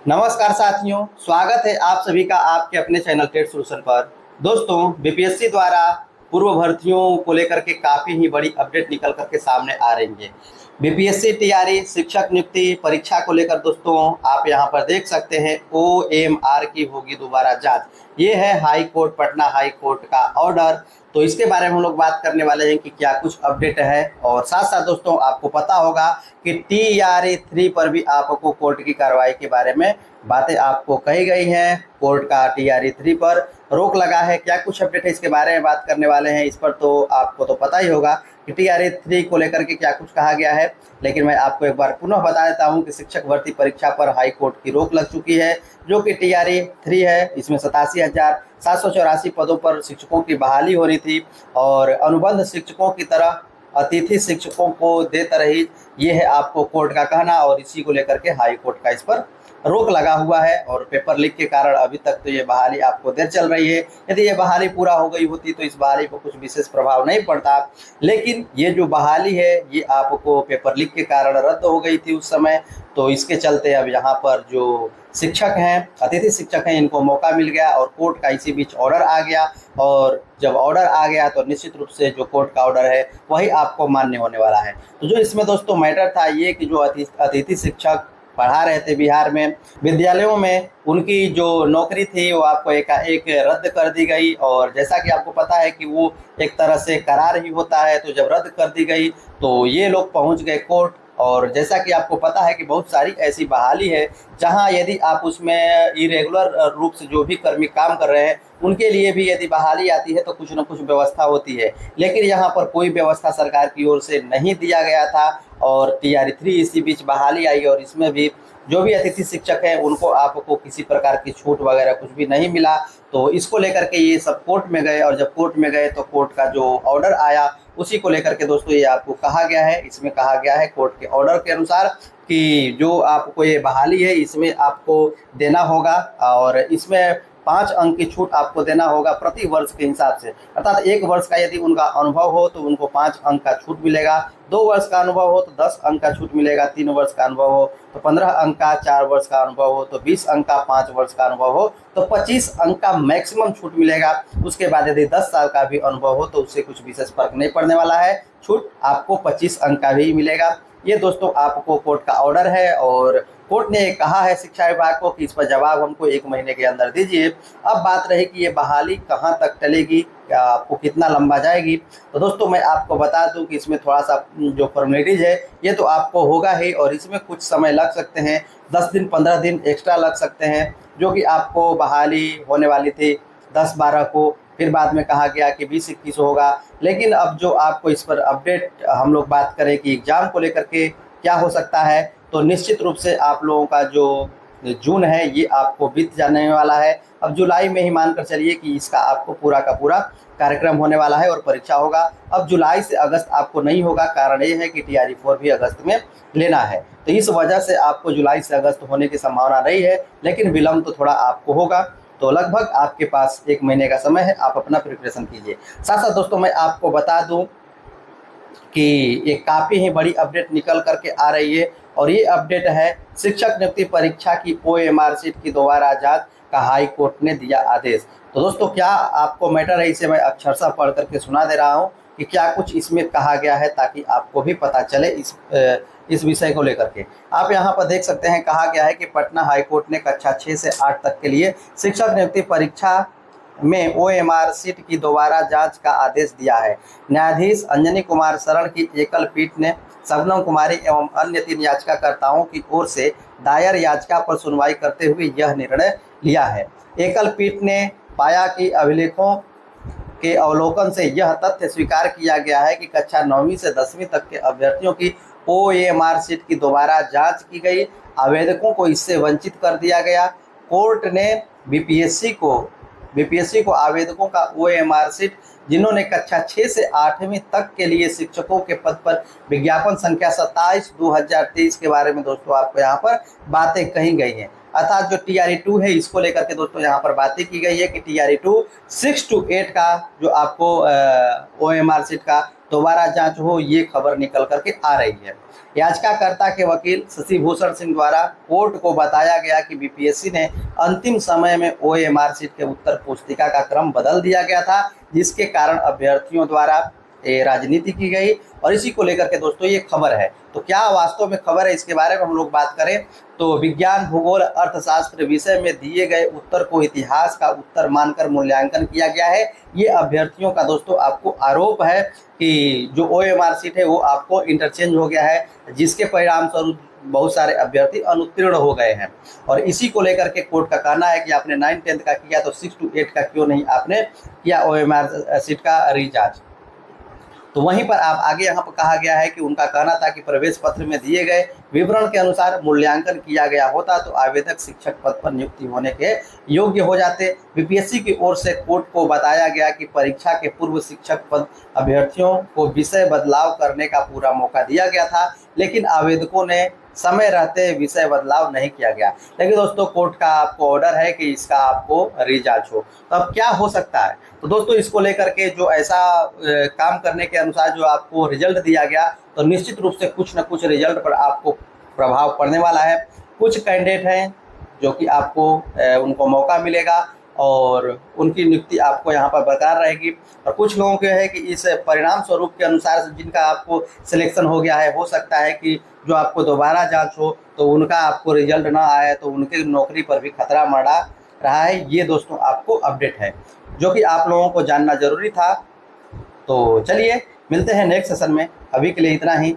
नमस्कार साथियों, स्वागत है आप सभी का आपके अपने चैनल टेट सोल्यूशन पर। दोस्तों, बीपीएससी द्वारा पूर्व भर्तियों को लेकर के काफ़ी ही बड़ी अपडेट निकल करके सामने आ रही है। बीपीएससी टीआरई शिक्षक नियुक्ति परीक्षा को लेकर दोस्तों आप यहां पर देख सकते हैं ओएमआर की होगी दोबारा जांच। ये है high court, Patna high court का ऑर्डर। तो इसके बारे में हम लोग बात करने वाले हैं कि क्या कुछ अपडेट है, और साथ साथ दोस्तों आपको पता होगा कि TRA 3 पर भी आपको कोर्ट की कार्रवाई के बारे में बातें आपको कही गई हैं। कोर्ट का TRA 3 पर रोक लगा है। क्या कुछ अपडेट है इसके बारे में बात करने वाले हैं। इस पर तो आपको तो पता ही होगा कि TRA 3 को लेकर के क्या कुछ कहा गया है, लेकिन मैं आपको एक बार पुनः बता देता हूं कि शिक्षक भर्ती परीक्षा पर हाई कोर्ट की रोक लग चुकी है, जो कि TRA 3 है। इसमें 87,784 पदों पर शिक्षकों की बहाली हो रही थी, और अनुबंध शिक्षकों की तरह अतिथि शिक्षकों को देता रही, ये है आपको कोर्ट का कहना। और इसी को लेकर के हाई कोर्ट का इस पर रोक लगा हुआ है, और पेपर लीक के कारण अभी तक तो ये बहाली आपको देर चल रही है। यदि ये बहाली पूरा हो गई होती तो इस बहाली पर कुछ विशेष प्रभाव नहीं पड़ता, लेकिन ये जो बहाली है ये आपको पेपर लीक के कारण रद्द हो गई थी उस समय। तो इसके चलते अब यहाँ पर जो शिक्षक हैं, अतिथि शिक्षक हैं, इनको मौका मिल गया, और कोर्ट का इसी बीच ऑर्डर आ गया। और जब ऑर्डर आ गया तो निश्चित रूप से जो कोर्ट का ऑर्डर है वही आपको मान्य होने वाला है। तो जो इसमें दोस्तों मैटर था ये कि जो अतिथि शिक्षक पढ़ा रहे थे बिहार में विद्यालयों में, उनकी जो नौकरी थी वो आपको एकाएक रद्द कर दी गई। और जैसा कि आपको पता है कि वो एक तरह से करार ही होता है, तो जब रद्द कर दी गई तो ये लोग पहुंच गए कोर्ट। और जैसा कि आपको पता है कि बहुत सारी ऐसी बहाली है जहां यदि आप उसमें इरेगुलर रूप से जो भी कर्मी काम कर रहे हैं उनके लिए भी यदि बहाली आती है तो कुछ न कुछ व्यवस्था होती है, लेकिन यहाँ पर कोई व्यवस्था सरकार की ओर से नहीं दिया गया था। और TRA 3 इसी बीच बहाली आई, और इसमें भी जो भी अतिथि शिक्षक हैं उनको आपको किसी प्रकार की छूट वगैरह कुछ भी नहीं मिला। तो इसको लेकर के ये सब कोर्ट में गए, और जब कोर्ट में गए तो कोर्ट का जो ऑर्डर आया उसी को लेकर के दोस्तों ये आपको कहा गया है। इसमें कहा गया है कोर्ट के ऑर्डर के अनुसार कि जो आपको ये बहाली है इसमें आपको देना होगा, और इसमें 5 अंक की छूट आपको देना होगा प्रति वर्ष के हिसाब से। अर्थात 1 वर्ष का यदि उनका अनुभव हो तो उनको 5 अंक का छूट मिलेगा, 2 वर्ष का अनुभव हो तो 10 अंक का छूट मिलेगा, 3 वर्ष का अनुभव हो तो 15 अंक का, 4 वर्ष का अनुभव हो तो 20 अंक का, 5 वर्ष का अनुभव हो तो 25 अंक का मैक्सिमम छूट मिलेगा। उसके बाद यदि 10 साल का भी अनुभव हो तो उससे कुछ विशेष फर्क नहीं पड़ने वाला है, छूट आपको 25 अंक का भी मिलेगा। ये दोस्तों आपको कोर्ट का ऑर्डर है, और कोर्ट ने कहा है शिक्षा विभाग को कि इस पर जवाब हमको 1 महीने के अंदर दीजिए। अब बात रही कि ये बहाली कहाँ तक टलेगी, क्या आपको कितना लंबा जाएगी। तो दोस्तों मैं आपको बता दूं कि इसमें थोड़ा सा जो फॉर्मेलिटीज है ये तो आपको होगा ही, और इसमें कुछ समय लग सकते हैं, 10 दिन 15 दिन एक्स्ट्रा लग सकते हैं। जो कि आपको बहाली होने वाली थी 10-12 को, फिर बाद में कहा गया कि 20-21 होगा। लेकिन अब जो आपको इस पर अपडेट हम लोग बात करें कि एग्ज़ाम को लेकर के क्या हो सकता है, तो निश्चित रूप से आप लोगों का जो जून है ये आपको बीत जाने वाला है। अब जुलाई में ही मानकर चलिए कि इसका आपको पूरा का पूरा कार्यक्रम होने वाला है और परीक्षा होगा। अब जुलाई से अगस्त आपको नहीं होगा, कारण ये है कि TRA 4 भी अगस्त में लेना है, तो इस वजह से आपको जुलाई से अगस्त होने की संभावना नहीं है, लेकिन विलम्ब तो थोड़ा आपको होगा। तो लगभग आपके पास 1 महीने का समय है, आप अपना प्रिपरेशन कीजिए। साथ साथ दोस्तों मैं आपको बता दूं कि ये काफ़ी ही बड़ी अपडेट निकल करके आ रही है, और ये अपडेट है शिक्षक नियुक्ति परीक्षा की OMR सीट की दोबारा जांच का हाई कोर्ट ने दिया आदेश। तो दोस्तों क्या आपको मैटर है, इसे मैं अक्षरशः पढ़ करके सुना दे रहा हूँ कि क्या कुछ इसमें कहा गया है, ताकि आपको भी पता चले इस विषय को लेकर के। आप यहाँ पर देख सकते हैं, कहा गया है कि पटना हाई कोर्ट ने कक्षा 6 से 8 तक के लिए शिक्षक नियुक्ति परीक्षा में OMR सीट की दोबारा जांच का आदेश दिया है। न्यायाधीश अंजनी कुमार शरण की एकल पीठ ने शबनम कुमारी एवं अन्य 3 याचिकाकर्ताओं की ओर से दायर याचिका पर सुनवाई करते हुए यह निर्णय लिया है। एकल पीठ ने पाया कि अभिलेखों के अवलोकन से यह तथ्य स्वीकार किया गया है कि कक्षा 9वीं से 10वीं तक के अभ्यर्थियों की OMR सीट की दोबारा जांच की गई, आवेदकों को इससे वंचित कर दिया गया। कोर्ट ने बीपीएससी को आवेदकों का OMR सीट जिन्होंने कक्षा 6 से 8वीं तक के लिए शिक्षकों के पद पर विज्ञापन संख्या 27/2023 के बारे में दोस्तों आपको यहाँ पर बातें कही गई हैं। अर्थात जो TRA 2 है इसको लेकर के दोस्तों यहाँ पर बातें की गई है कि TRA 2 6 to 8 का जो आपको OMR सीट का दोबारा जांच हो, ये खबर निकल करके आ रही है। याचिकाकर्ता के वकील शशि भूषण सिंह द्वारा कोर्ट को बताया गया कि बीपीएससी ने अंतिम समय में ओएमआर शीट के उत्तर पुस्तिका का क्रम बदल दिया गया था, जिसके कारण अभ्यर्थियों द्वारा राजनीति की गई। और इसी को लेकर के दोस्तों ये खबर है। तो क्या वास्तव में खबर है, इसके बारे में हम लोग बात करें तो विज्ञान, भूगोल, अर्थशास्त्र विषय में दिए गए उत्तर को इतिहास का उत्तर मानकर मूल्यांकन किया गया है। ये अभ्यर्थियों का दोस्तों आपको आरोप है कि जो ओएमआर शीट है वो आपको इंटरचेंज हो गया है, जिसके परिणाम स्वरूप बहुत सारे अभ्यर्थी अनुत्तीर्ण हो गए हैं। और इसी को लेकर के कोर्ट का कहना है कि आपने 9-10 का किया तो 6 to 8 का क्यों नहीं आपने किया ओएमआर शीट का रीजांच। तो वहीं पर आप आगे यहाँ पर कहा गया है कि उनका कहना था कि प्रवेश पत्र में दिए गए विवरण के अनुसार मूल्यांकन किया गया होता तो आवेदक शिक्षक पद पर नियुक्ति होने के योग्य हो जाते। बीपीएससी की ओर से कोर्ट को बताया गया कि परीक्षा के पूर्व शिक्षक पद अभ्यर्थियों को विषय बदलाव करने का पूरा मौका दिया गया था, लेकिन आवेदकों ने समय रहते विषय बदलाव नहीं किया गया। लेकिन दोस्तों कोर्ट का आपको ऑर्डर है कि इसका आपको रीजांच हो। तो अब क्या हो सकता है, तो दोस्तों इसको लेकर के जो ऐसा काम करने के अनुसार जो आपको रिजल्ट दिया गया, तो निश्चित रूप से कुछ न कुछ रिजल्ट पर आपको प्रभाव पड़ने वाला है। कुछ कैंडिडेट हैं जो कि आपको उनको मौका मिलेगा और उनकी नियुक्ति आपको यहाँ पर बरकरार रहेगी, और कुछ लोगों के है कि इस परिणाम स्वरूप के अनुसार जिनका आपको सिलेक्शन हो गया है, हो सकता है कि जो आपको दोबारा जांच हो तो उनका आपको रिजल्ट ना आए तो उनकी नौकरी पर भी खतरा मंडरा रहा है। ये दोस्तों आपको अपडेट है जो कि आप लोगों को जानना जरूरी था। तो चलिए मिलते हैं नेक्स्ट सेशन में, अभी के लिए इतना ही।